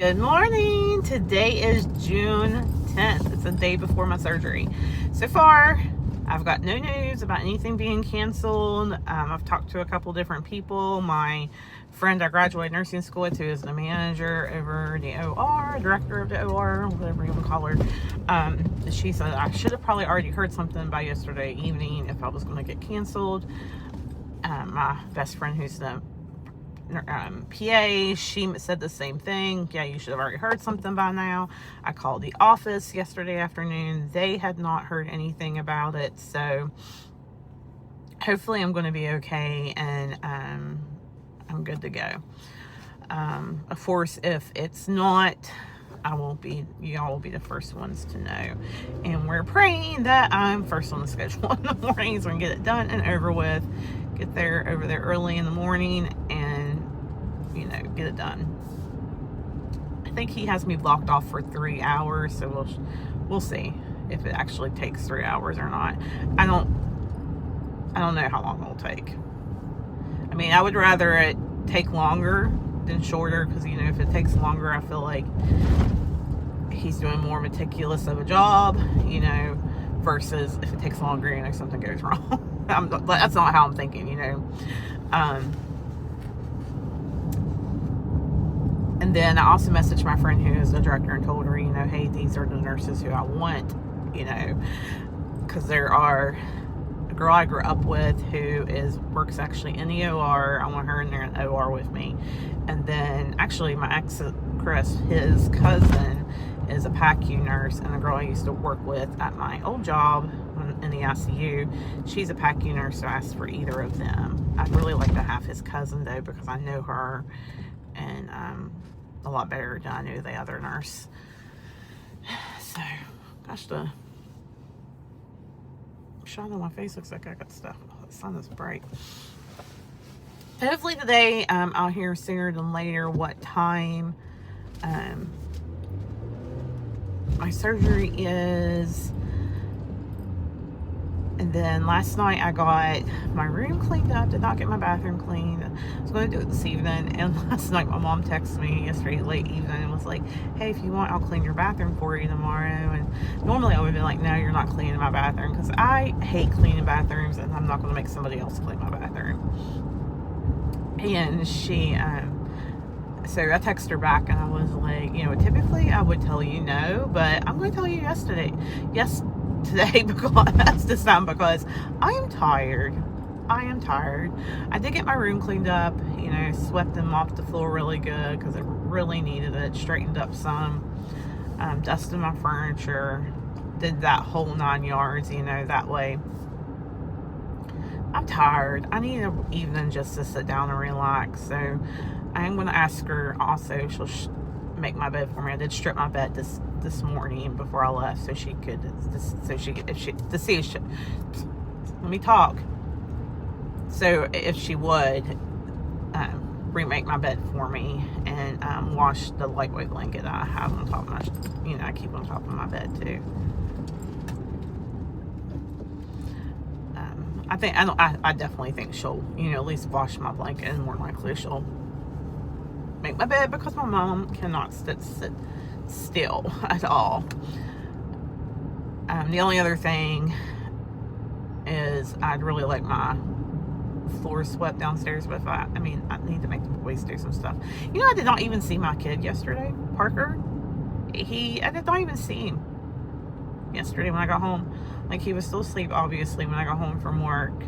Good morning. Today is June 10th. It's the day before my surgery. So far, I've got no news about anything being canceled. I've talked to a couple different people. My friend I graduated nursing school with, who is the manager over the OR, director of the OR, whatever you want to call her, she said I should have probably already heard something by yesterday evening if I was going to get canceled. My best friend, who's the PA, she said the same thing. Yeah, you should have already heard something by now. I called the office yesterday afternoon. They had not heard anything about it, so hopefully I'm going to be okay and I'm good to go. Of course, if it's not, y'all will be the first ones to know, and we're praying that I'm first on the schedule in the morning so I can get it done and over with, get over there early in the morning and get it done. I think he has me blocked off for 3 hours, so we'll see if it actually takes 3 hours or not. I don't know how long it'll take. I mean, I would rather it take longer than shorter, because if it takes longer, I feel like he's doing more meticulous of a job, versus if it takes longer, something goes wrong. That's not how I'm thinking, And then I also messaged my friend who is the director and told her, hey, these are the nurses who I want, because there are a girl I grew up with who works actually in the OR. I want her in there in the OR with me. And then actually my ex, Chris, his cousin is a PACU nurse, and the girl I used to work with at my old job in the ICU, she's a PACU nurse, so I asked for either of them. I'd really like to have his cousin though, because I know her and a lot better than I knew the other nurse. So, gosh, the shine on my face looks like I got stuff. The sun is bright. Hopefully today I'll hear sooner than later what time my surgery is. And then last night I got my room cleaned up. Did not get my bathroom cleaned. I was going to do it this evening. And last night my mom texted me yesterday late evening and was like, hey, if you want, I'll clean your bathroom for you tomorrow. And normally I would be like, no, you're not cleaning my bathroom, because I hate cleaning bathrooms, and I'm not going to make somebody else clean my bathroom. And she, so I texted her back and I was like, typically I would tell you no, but I'm going to tell you today because this time, because I am tired. I did get my room cleaned up, swept and mopped the floor really good because it really needed it, straightened up some, dusted my furniture, did that whole 9 yards, that way. I'm tired. I need an evening just to sit down and relax. So I am going to ask her also. She'll make my bed for me. I did strip my bed this morning before I left, so she could, let me talk. So if she would remake my bed for me and wash the lightweight blanket I have on top of my, I keep on top of my bed too. I definitely think she'll, at least wash my blanket, and more likely she'll make my bed, because my mom cannot sit still at all. The only other thing is I'd really like my floor swept downstairs, but I need to make the boys do some stuff. I did not even see my kid yesterday, Parker. I did not even see him yesterday when I got home. Like, he was still asleep, obviously, when I got home from work,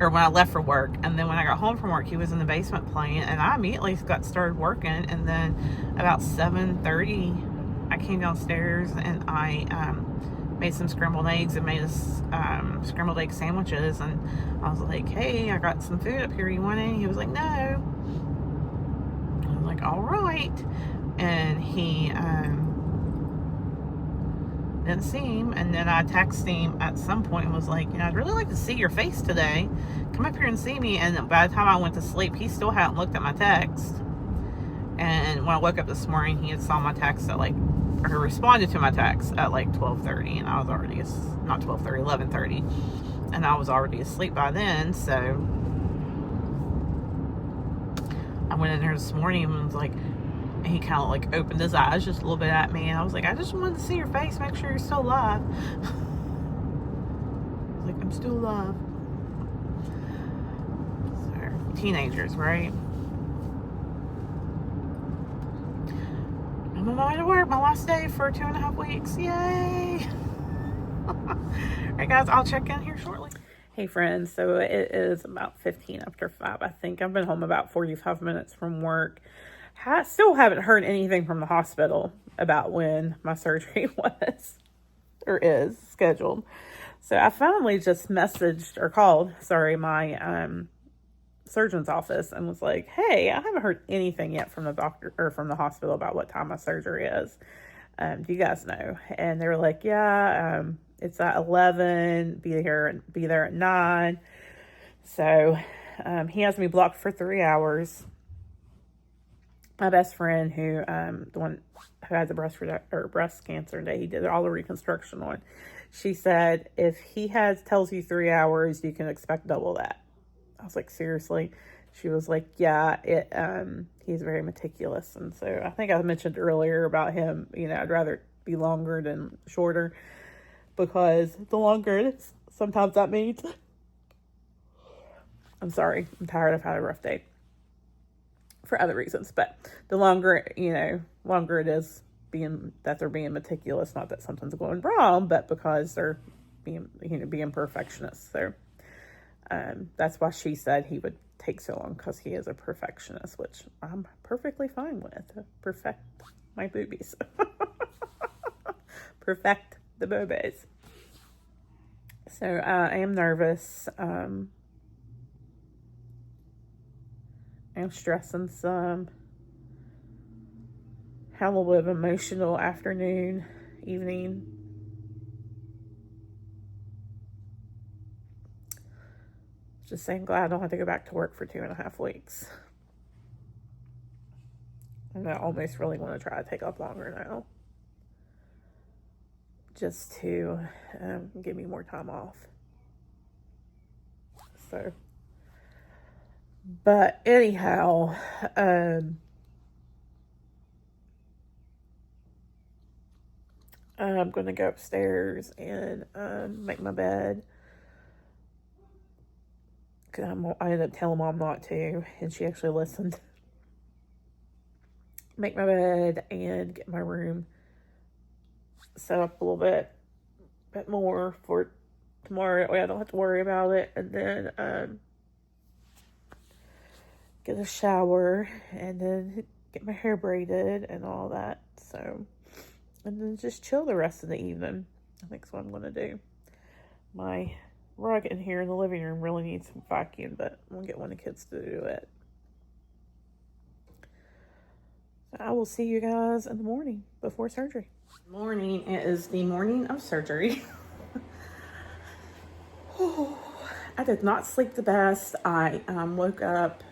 or when I left for work. And then when I got home from work, he was in the basement playing, and I immediately got started working. And then about 7:30, I came downstairs and I made some scrambled eggs and made us scrambled egg sandwiches. And I was like, hey, I got some food up here, you want any? He was like, no. I was like, all right. And he didn't see him. And then I texted him at some point and was like, I'd really like to see your face today. Come up here and see me. And by the time I went to sleep, he still hadn't looked at my text. And when I woke up this morning, he had saw my text at or responded to my text at 12:30, and I was already, not 12:30, 11:30, and I was already asleep by then. So I went in there this morning and was like, And he kind of like opened his eyes just a little bit at me, and I was like, I just wanted to see your face, make sure you're still alive. I was like, I'm still alive. So, teenagers, right? I'm on my way to work, my last day for 2.5 weeks. Yay! Alright guys, I'll check in here shortly. Hey friends, so it is about 15 after 5. I think I've been home about 45 minutes from work. I still haven't heard anything from the hospital about when my surgery was or is scheduled. So I finally just messaged or called, my surgeon's office and was like, hey, I haven't heard anything yet from the doctor or from the hospital about what time my surgery is. Do you guys know? And they were like, yeah, it's at 11, be there at 9. So he has me blocked for 3 hours. My best friend, who the one who had the breast cancer that he did all the reconstruction on, she said if he tells you 3 hours, you can expect double that. I was like, seriously? She was like, yeah, he's very meticulous. And so I think I mentioned earlier about him, I'd rather be longer than shorter, because the longer it is, sometimes that means, I'm sorry, I'm tired, I've had a rough day for other reasons, but the longer it is that they're being meticulous, not that something's going wrong, but because they're being perfectionists. So that's why she said he would take so long, because he is a perfectionist, which I'm perfectly fine with. Perfect my boobies. Perfect the boobies. So I am nervous. I'm stressing some. Had a little bit of emotional evening. Just saying, glad I don't have to go back to work for 2.5 weeks. And I almost really want to try to take off longer now, just to give me more time off. So, but anyhow, I'm going to go upstairs and make my bed. I ended up telling Mom not to, and she actually listened. Make my bed and get my room set up a little bit more for tomorrow. That way I don't have to worry about it. And then get a shower, and then get my hair braided and all that. So, and then just chill the rest of the evening. I think that's what I'm going to do. My rug in here in the living room really needs some vacuum, but I'm going to get one of the kids to do it. So I will see you guys in the morning before surgery. Morning. It is the morning of surgery. I did not sleep the best. I woke up,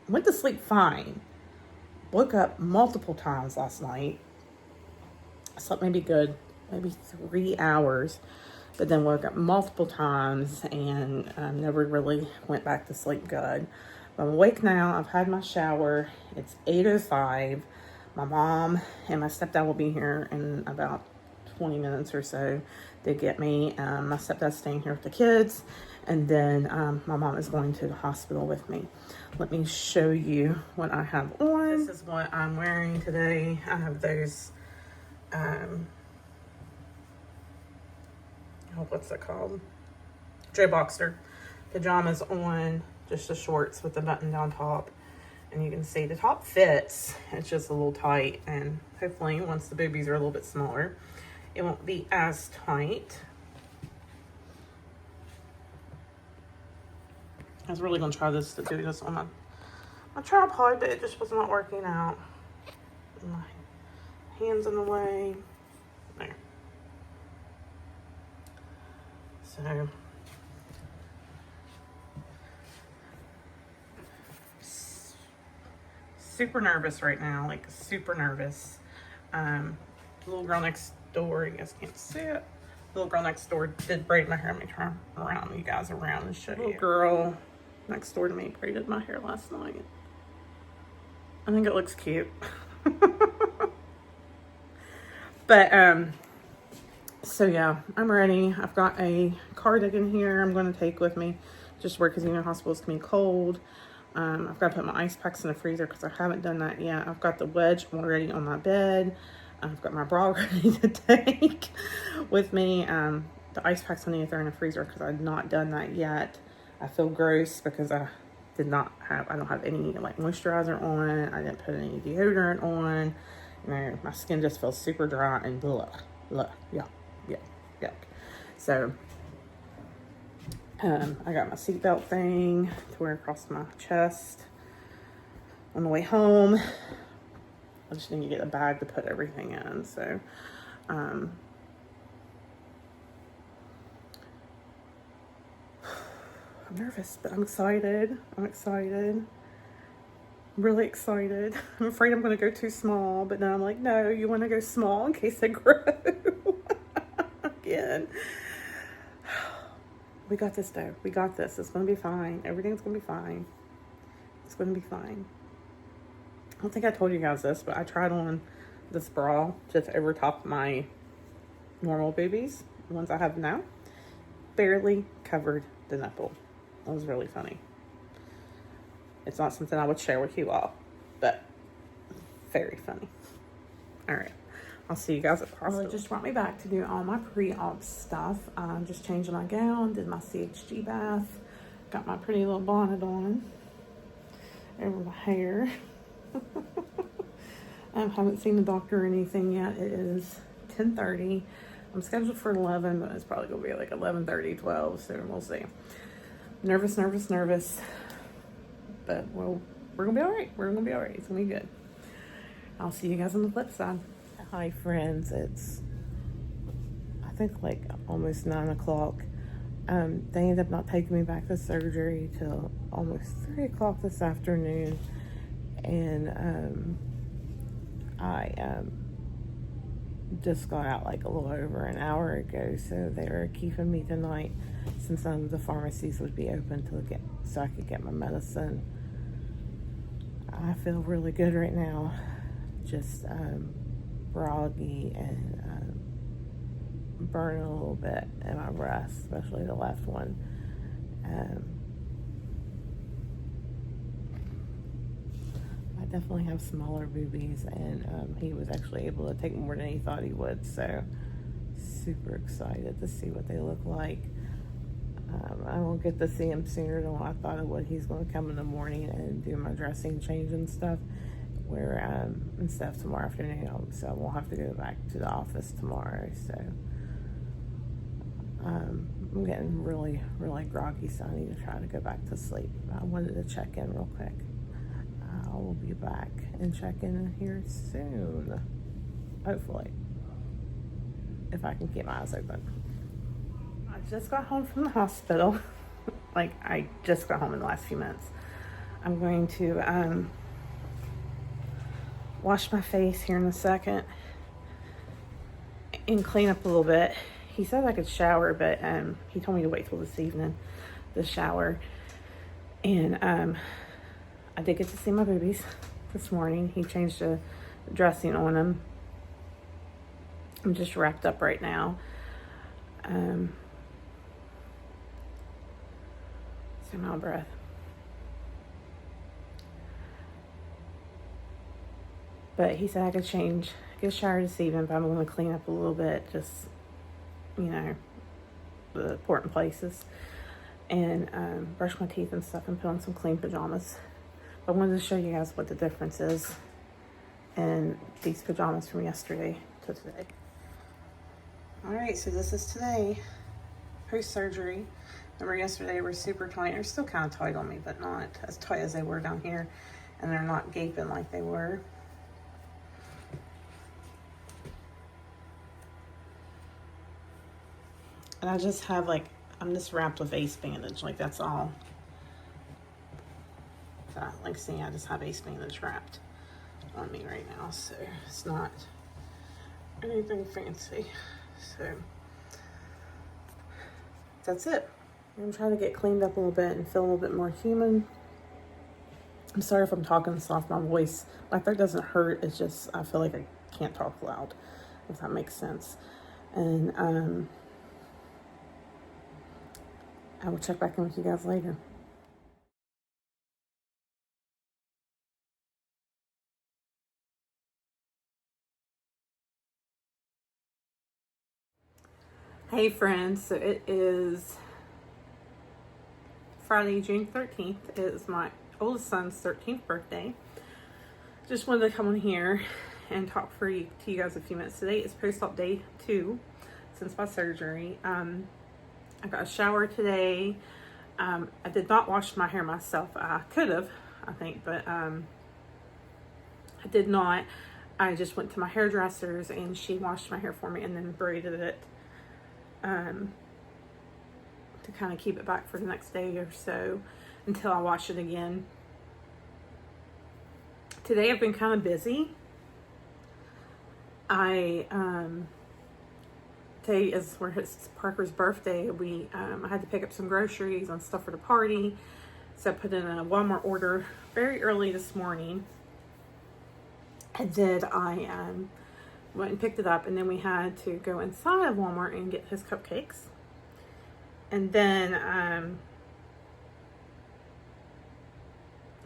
went to sleep fine. Woke up multiple times last night. I slept maybe 3 hours, but then woke up multiple times and never really went back to sleep good. But I'm awake now. I've had my shower. It's 8:05. My mom and my stepdad will be here in about 20 minutes or so to get me. My stepdad's staying here with the kids, and then my mom is going to the hospital with me. Let me show you what I have on. This is what I'm wearing today. I have those, what's it called? Joe Boxer pajamas on, just the shorts with the button down top. And you can see the top fits. It's just a little tight, and hopefully once the boobies are a little bit smaller, it won't be as tight. I was really gonna try to do this on my tripod, but it just was not working out. My hands in the way. There. So super nervous right now, like super nervous. Little girl next door, you guys can't see it. Little girl next door did braid my hair. Let me turn around you guys around and show you. Little girl next door to me braided my hair last night. I think it looks cute. But, so yeah, I'm ready. I've got a cardigan here I'm going to take with me just where, because you know hospitals can be cold. I've got to put my ice packs in the freezer because I haven't done that yet. I've got the wedge already on my bed. I've got my bra ready to take with me. The ice packs I need to throw in the freezer because I've not done that yet. I feel gross because I don't have any like moisturizer on. I didn't put any deodorant on. You know, my skin just feels super dry and blah, yuck. So, I got my seatbelt thing to wear across my chest on the way home. I just need to get a bag to put everything in. So, I'm nervous, but I'm excited. I'm really excited. I'm afraid I'm going to go too small, but then I'm like, no, you want to go small in case I grow again. We got this though. We got this. It's going to be fine. Everything's going to be fine. It's going to be fine. I don't think I told you guys this, but I tried on this bra just over top my normal boobies, the ones I have now. Barely covered the nipple. It was really funny. It's not something I would share with you all, but very funny. All right. I'll see you guys at the hospital. It just brought me back to do all my pre-op stuff. Just changed my gown, did my CHG bath, got my pretty little bonnet on over my hair. I haven't seen the doctor or anything yet. It is 10:30. I'm scheduled for 11, but it's probably going to be like 11:30, 12, so we'll see. Nervous. But well, we're going to be all right. We're going to be all right. It's going to be good. I'll see you guys on the flip side. Hi, friends. It's, I think, like almost 9 o'clock. They ended up not taking me back to surgery till almost 3 o'clock this afternoon. And I just got out like a little over an hour ago, so they were keeping me tonight since none of the pharmacies would be open so I could get my medicine. I feel really good right now, just groggy and burning a little bit in my breast, especially the left one. I definitely have smaller boobies, and he was actually able to take more than he thought he would, so super excited to see what they look like. I won't get to see him sooner than what I thought I would. He's going to come in the morning and do my dressing change and stuff, instead of tomorrow afternoon, so I won't have to go back to the office tomorrow. So I'm getting really groggy, so I need to try to go back to sleep. I wanted to check in real quick. I will be back and check in here soon, hopefully, if I can keep my eyes open. I just got home from the hospital. Like, I just got home in the last few minutes. I'm going to wash my face here in a second and clean up a little bit. He said I could shower, but he told me to wait till this evening to shower. And I did get to see my boobies this morning. He changed the dressing on them. I'm just wrapped up right now. So my breath. But he said I could get a shower this evening, but I'm going to clean up a little bit, just, you know, the important places. And brush my teeth and stuff and put on some clean pajamas. I wanted to show you guys what the difference is in these pajamas from yesterday to today. All right, so this is today, post-surgery. Remember yesterday they were super tight. They're still kind of tight on me, but not as tight as they were down here. And they're not gaping like they were. And I just have I'm just wrapped with ace bandage, like that's all. Like see, I just have ace bandage wrapped on me right now, so it's not anything fancy. So that's it. I'm trying to get cleaned up a little bit and feel a little bit more human. I'm sorry if I'm talking soft. My voice, my throat doesn't hurt. It's just, I feel like I can't talk loud, if that makes sense. And I will check back in with you guys later. Hey friends, so it is Friday, June 13th. It is my oldest son's 13th birthday. Just wanted to come on here and talk to you guys a few minutes. Today is post-op day 2 since my surgery. I got a shower today. I did not wash my hair myself. I could have, I think, but I did not. I just went to my hairdresser's and she washed my hair for me and then braided it to kind of keep it back for the next day or so until I wash it again. Today I've been kind of busy. Today is where it's Parker's birthday. I had to pick up some groceries and stuff for the party, so I put in a Walmart order very early this morning. And then I went and picked it up, and then we had to go inside of Walmart and get his cupcakes. And then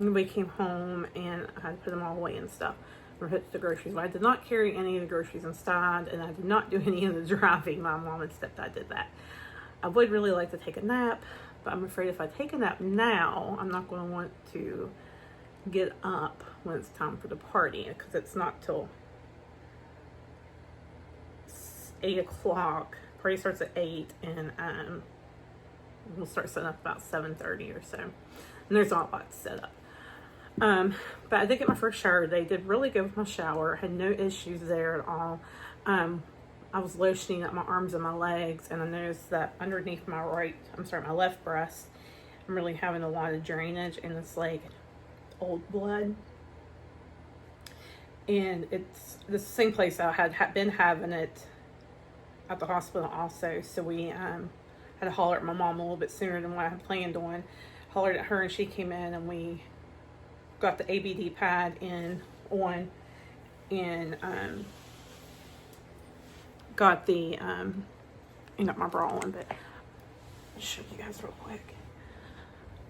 we came home and I had to put them all away and stuff. Or put the groceries. But I did not carry any of the groceries inside, and I did not do any of the driving. My mom and stepdad did that. I would really like to take a nap, but I'm afraid if I take a nap now, I'm not going to want to get up when it's time for the party, because it's not till 8 o'clock. Party starts at 8, and we'll start setting up about 7:30 or so. And there's not a lot to set up. But I did get my first shower today. Did really good with my shower. Had no issues there at all. I was lotioning up my arms and my legs, and I noticed that underneath my my left breast, I'm really having a lot of drainage, and it's like old blood. And it's the same place I had been having it at the hospital also. So we had to holler at my mom a little bit sooner than what I had planned on. Hollered at her, and she came in, and we got the ABD pad on and got the got my bra on. But I'll show you guys real quick.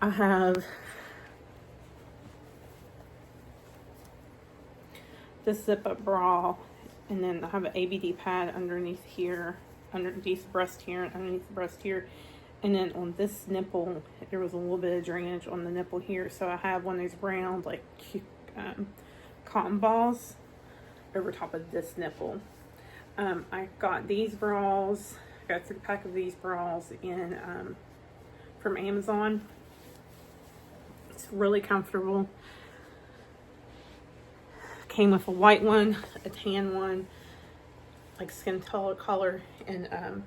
I have this zip up bra, and then I have an ABD pad underneath here, underneath the breast here, and underneath the breast here. And then on this nipple, there was a little bit of drainage on the nipple here. So I have one of these round, like, cotton balls over top of this nipple. I got these bras. I got a 3-pack of these bras from Amazon. It's really comfortable. Came with a white one, a tan one, like skin color, and a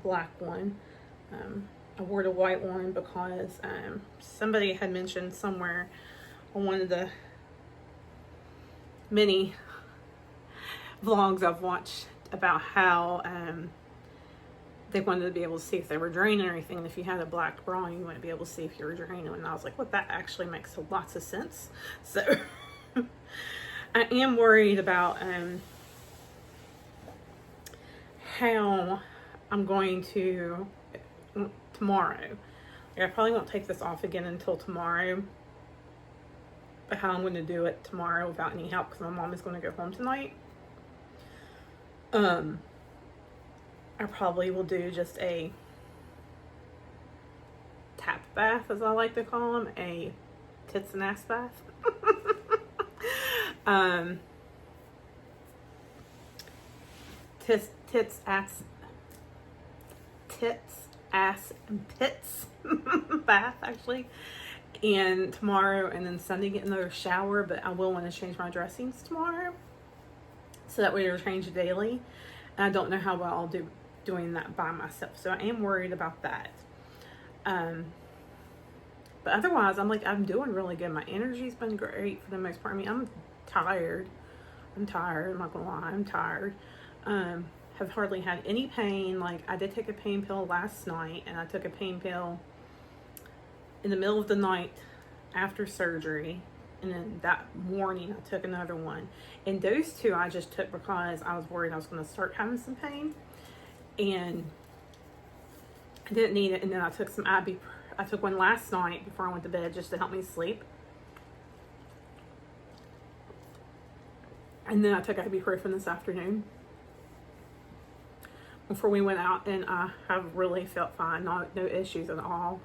black one. I wore the white one because somebody had mentioned somewhere on one of the many vlogs I've watched about how they wanted to be able to see if they were draining or anything. And if you had a black bra, you wouldn't be able to see if you were draining. And I was like, well, that actually makes lots of sense. So I am worried about how I'm going to tomorrow. I probably won't take this off again until tomorrow, but how I'm going to do it tomorrow without any help, because my mom is going to go home tonight. I probably will do just a tap bath, as I like to call them, a tits and ass bath. Tits, ass, and pits bath, actually. And tomorrow, and then Sunday, get another shower. But I will want to change my dressings tomorrow, so that way they're changed daily. And I don't know how well I'll do doing that by myself, so I am worried about that. But otherwise, I'm doing really good. My energy's been great for the most part. I mean, I'm tired. I'm not gonna lie, I'm tired. Have hardly had any pain. Like, I did take a pain pill last night, and I took a pain pill in the middle of the night after surgery, And then that morning I took another one. And those two I just took because I was worried I was going to start having some pain. And I didn't need it. And then I took some I took one last night before I went to bed just to help me sleep. And then I took ibuprofen this afternoon before we went out, and I have really felt fine. No issues at all.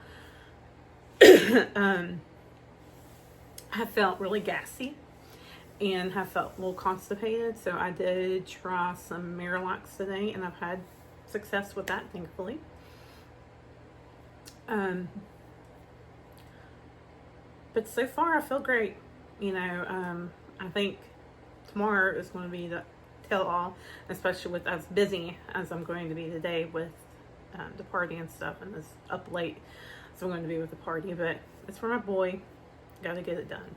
I felt really gassy and have felt a little constipated. So I did try some Miralax today, and I've had success with that, thankfully. But so far I feel great. You know, I think tomorrow is going to be the tell all, especially with as busy as I'm going to be today with the party and stuff, and it's up late, so I'm going to be with the party. But it's for my boy. Got to get it done.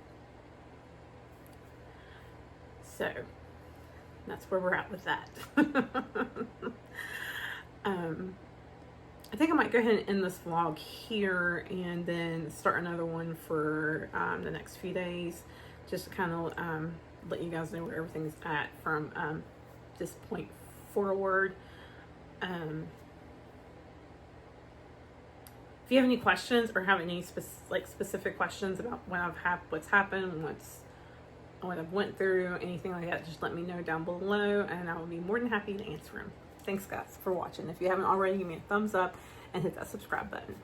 So that's where we're at with that. I think I might go ahead and end this vlog here and then start another one for the next few days, just to kind of let you guys know where everything's at from this point forward. If you have any questions or have any specific questions about what's happened, what I've went through, anything like that, just let me know down below, and I will be more than happy to answer them. Thanks guys for watching. If you haven't already, give me a thumbs up and hit that subscribe button.